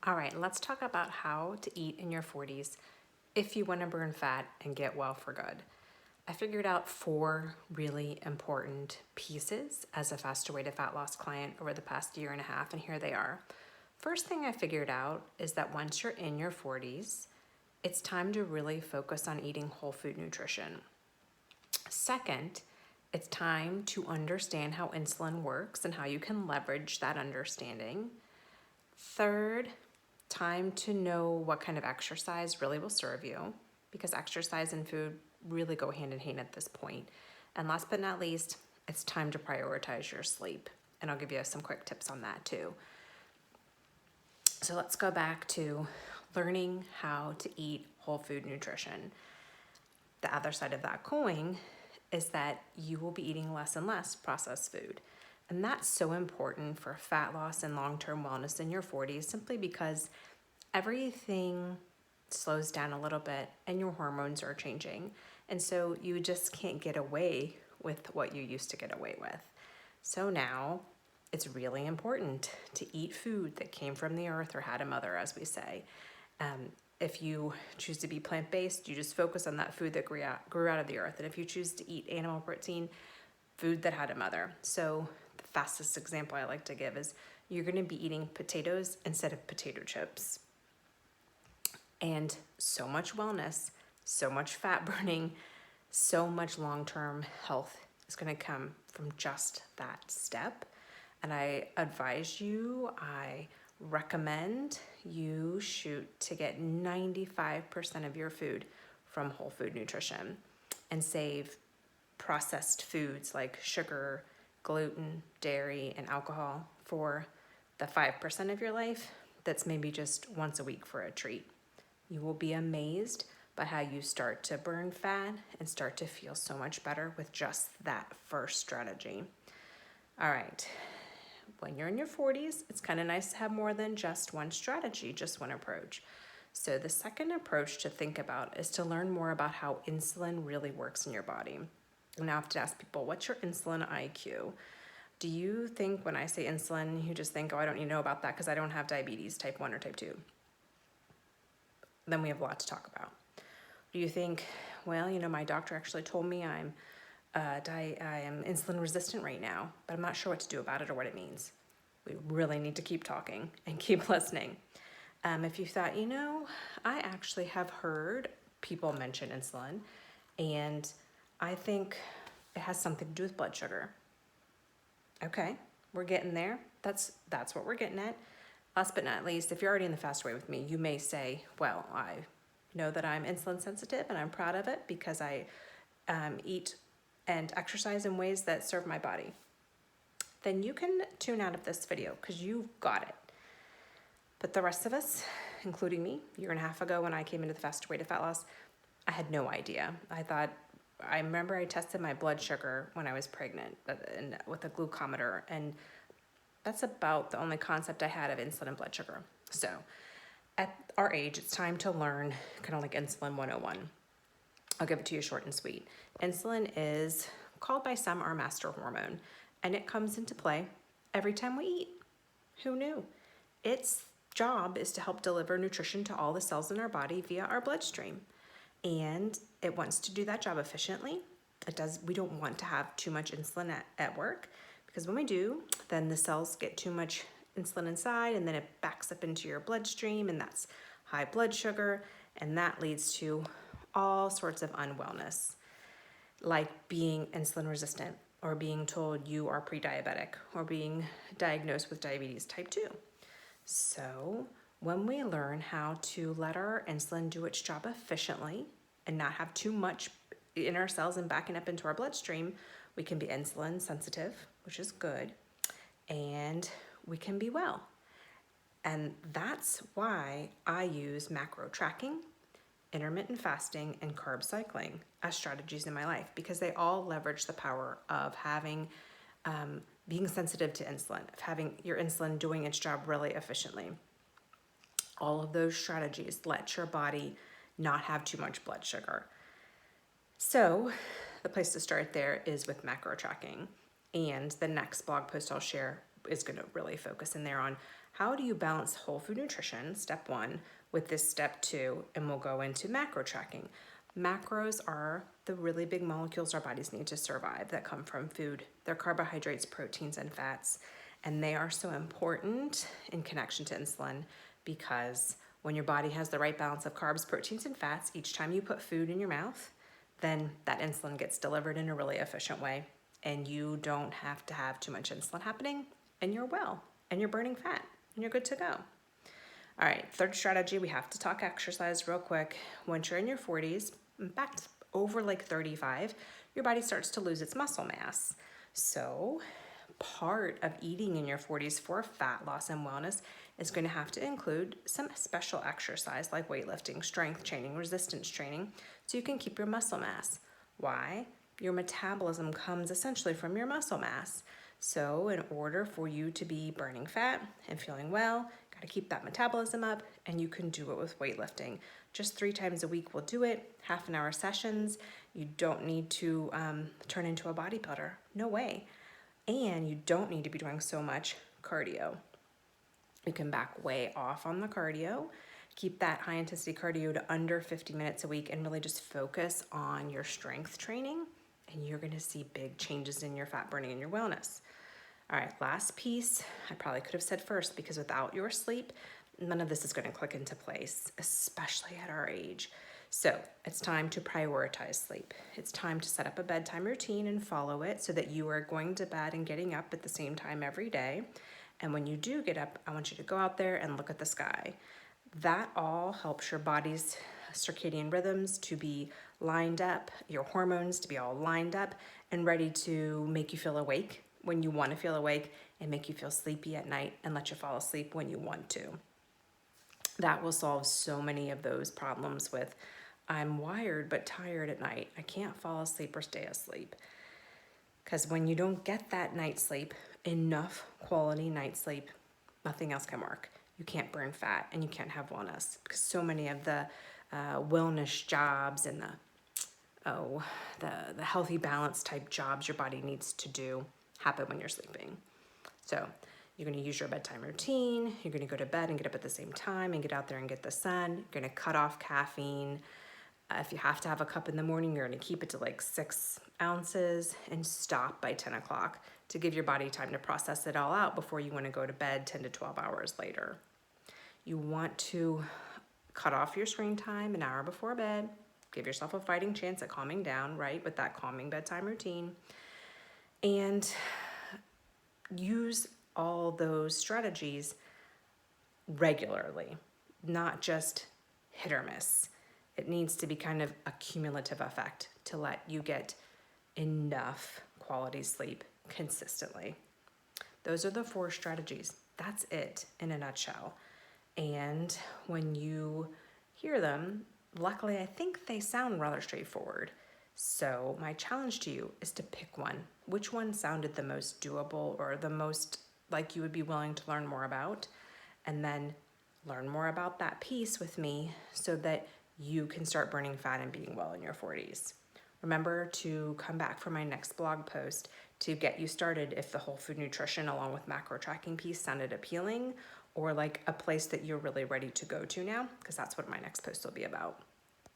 All right, let's talk about how to eat in your 40s if you want to burn fat and get well for good. I figured out 4 really important pieces as a faster way to fat loss client over the past year and a half, and here they are. First thing I figured out is that once you're in your 40s, it's time to really focus on eating whole food nutrition. Second, it's time to understand how insulin works and how you can leverage that understanding. Third, time to know what kind of exercise really will serve you, because exercise and food really go hand in hand at this point. And last but not least, it's time to prioritize your sleep. And I'll give you some quick tips on that too. So let's go back to learning how to eat whole food nutrition. The other side of that coin is that you will be eating less and less processed food. And that's so important for fat loss and long-term wellness in your 40s, simply because everything slows down a little bit and your hormones are changing. And so you just can't get away with what you used to get away with. So now it's really important to eat food that came from the earth or had a mother, as we say. If you choose to be plant-based, you just focus on that food that grew out of the earth. And if you choose to eat animal protein, food that had a mother. So the fastest example I like to give is you're going to be eating potatoes instead of potato chips. And so much wellness, so much fat burning, so much long-term health is going to come from just that step. And I recommend you shoot to get 95% of your food from whole food nutrition and save processed foods like sugar, gluten, dairy, and alcohol for the 5% of your life that's maybe just once a week for a treat. You will be amazed by how you start to burn fat and start to feel so much better with just that first strategy. All right. When you're in your 40s, it's kind of nice to have more than just one strategy, just one approach. So the second approach to think about is to learn more about how insulin really works in your body. And I have to ask people, what's your insulin IQ? Do you think when I say insulin, you just think, oh, I don't need to know about that because I don't have diabetes type 1 or type 2? Then we have a lot to talk about. Do you think, well, my doctor actually told me I am insulin resistant right now, but I'm not sure what to do about it or what it means. We really need to keep talking and keep listening. If you thought, I actually have heard people mention insulin, and I think it has something to do with blood sugar. Okay, we're getting there. That's what we're getting at. Last but not least, if you're already in the fast way with me, you may say, well, I know that I'm insulin sensitive and I'm proud of it because I eat and exercise in ways that serve my body. Then you can tune out of this video because you've got it. But the rest of us, including me, a year and a half ago when I came into the faster way to fat loss, I had no idea. I remember I tested my blood sugar when I was pregnant with a glucometer, and that's about the only concept I had of insulin and blood sugar. So at our age, it's time to learn kind of like insulin 101. I'll give it to you short and sweet. Insulin is called by some our master hormone, and it comes into play every time we eat. Who knew? Its job is to help deliver nutrition to all the cells in our body via our bloodstream. And it wants to do that job efficiently. We don't want to have too much insulin at work, because when we do, then the cells get too much insulin inside, and then it backs up into your bloodstream, and that's high blood sugar, and that leads to all sorts of unwellness, like being insulin resistant, or being told you are pre-diabetic, or being diagnosed with diabetes type 2. So when we learn how to let our insulin do its job efficiently and not have too much in our cells and backing up into our bloodstream, we can be insulin sensitive, which is good, and we can be well. And that's why I use macro tracking, intermittent fasting, and carb cycling as strategies in my life, because they all leverage the power of being sensitive to insulin, of having your insulin doing its job really efficiently. All of those strategies let your body not have too much blood sugar. So the place to start there is with macro tracking. And the next blog post I'll share is going to really focus in there on how do you balance whole food nutrition, step 1, with this step 2, and we'll go into macro tracking. Macros are the really big molecules our bodies need to survive that come from food. They're carbohydrates, proteins, and fats, and they are so important in connection to insulin because when your body has the right balance of carbs, proteins, and fats, each time you put food in your mouth, then that insulin gets delivered in a really efficient way, and you don't have to have too much insulin happening, and you're well, and you're burning fat, and you're good to go. All right, third strategy, we have to talk exercise real quick. Once you're in your 40s, in fact, over like 35, your body starts to lose its muscle mass. So part of eating in your 40s for fat loss and wellness is going to have to include some special exercise like weightlifting, strength training, resistance training, so you can keep your muscle mass. Why? Your metabolism comes essentially from your muscle mass. So in order for you to be burning fat and feeling well, got to keep that metabolism up, and you can do it with weightlifting. Just 3 times a week will do it, half-an-hour sessions. You don't need to turn into a bodybuilder. No way. And you don't need to be doing so much cardio. You can back way off on the cardio, keep that high intensity cardio to under 50 minutes a week, and really just focus on your strength training, and you're gonna see big changes in your fat burning and your wellness. All right, last piece, I probably could have said first, because without your sleep, none of this is gonna click into place, especially at our age. So it's time to prioritize sleep. It's time to set up a bedtime routine and follow it so that you are going to bed and getting up at the same time every day. And when you do get up, I want you to go out there and look at the sky. That all helps your body's circadian rhythms to be lined up, your hormones to be all lined up and ready to make you feel awake when you want to feel awake and make you feel sleepy at night and let you fall asleep when you want to. That will solve so many of those problems with I'm wired but tired at night. I can't fall asleep or stay asleep. Because when you don't get that night sleep, enough quality night sleep, nothing else can work. You can't burn fat and you can't have wellness, because so many of the wellness jobs and the healthy balance type jobs your body needs to do happen when you're sleeping. So you're going to use your bedtime routine. You're going to go to bed and get up at the same time and get out there and get the sun. You're going to cut off caffeine. If you have to have a cup in the morning, you're going to keep it to like 6 ounces and stop by 10 o'clock to give your body time to process it all out before you want to go to bed 10 to 12 hours later. You want to cut off your screen time an hour before bed. Give yourself a fighting chance at calming down, right, with that calming bedtime routine. And use all those strategies regularly, not just hit or miss. It needs to be kind of a cumulative effect to let you get enough quality sleep consistently. Those are the 4 strategies. That's it in a nutshell. And when you hear them, luckily, I think they sound rather straightforward. So my challenge to you is to pick one. Which one sounded the most doable or the most like you would be willing to learn more about? And then learn more about that piece with me so that you can start burning fat and being well in your 40s. Remember to come back for my next blog post to get you started if the whole food nutrition along with macro tracking piece sounded appealing or like a place that you're really ready to go to now, because that's what my next post will be about.